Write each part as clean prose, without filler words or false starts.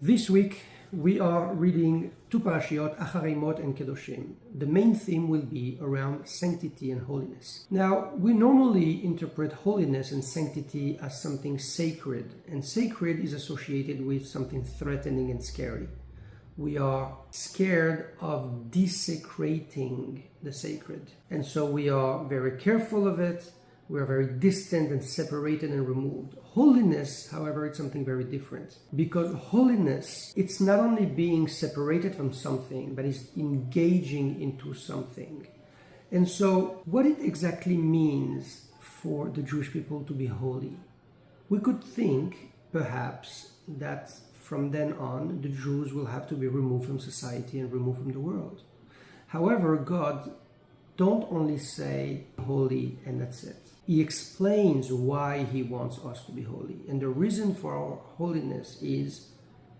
This week we are reading two parashiot, Acharei Mot and Kedoshim. The main theme will be around sanctity and holiness. Now, we normally interpret holiness and sanctity as something sacred, and sacred is associated with something threatening and scary. We are scared of desecrating the sacred, and so we are very careful of it. We are very distant and separated and removed. Holiness, however, it's something very different. Because holiness, it's not only being separated from something, but it's engaging into something. And so what it exactly means for the Jewish people to be holy, we could think, perhaps, that from then on, the Jews will have to be removed from society and removed from the world. However, God don't only say holy and that's it. He explains why he wants us to be holy. And the reason for our holiness is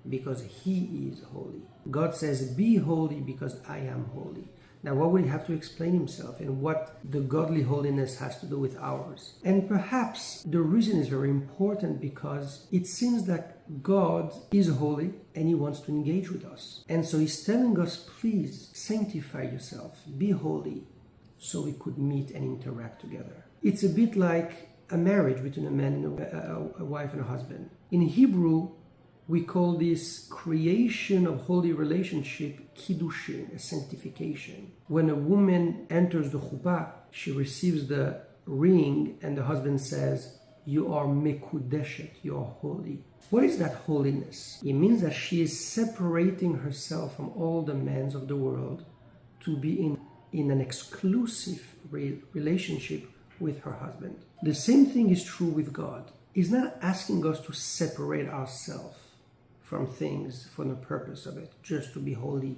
because he is holy. God says, be holy because I am holy. Now, what would he have to explain himself and what the godly holiness has to do with ours? And perhaps the reason is very important because it seems that God is holy and he wants to engage with us. And so he's telling us, please sanctify yourself, be holy, so we could meet and interact together. It's a bit like a marriage between a man and a wife and a husband. In Hebrew, we call this creation of holy relationship kiddushin, a sanctification. When a woman enters the chuppah, she receives the ring and the husband says, you are mekudeshet, you are holy. What is that holiness? It means that she is separating herself from all the men of the world to be in an exclusive relationship with her husband. The same thing is true with God. He's not asking us to separate ourselves from things for the purpose of it, just to be holy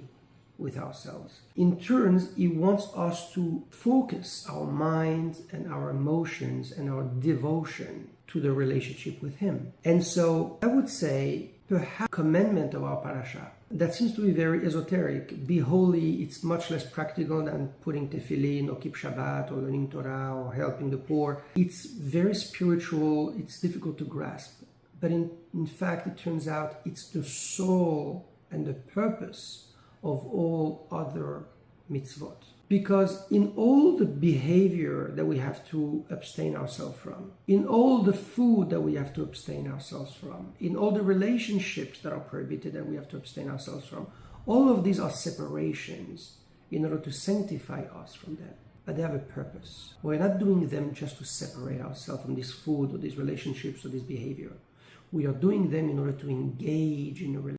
with ourselves. In turn, he wants us to focus our minds and our emotions and our devotion to the relationship with him. And so I would say, perhaps commandment of our parasha, that seems to be very esoteric. Be holy, it's much less practical than putting tefillin or keep Shabbat or learning Torah or helping the poor. It's very spiritual, it's difficult to grasp. But in fact, it turns out it's the soul and the purpose of all other mitzvot. Because in all the behavior that we have to abstain ourselves from, in all the food that we have to abstain ourselves from, in all the relationships that are prohibited that we have to abstain ourselves from, all of these are separations in order to sanctify us from them. But they have a purpose. We're not doing them just to separate ourselves from this food or these relationships or this behavior. We are doing them in order to engage in a relationship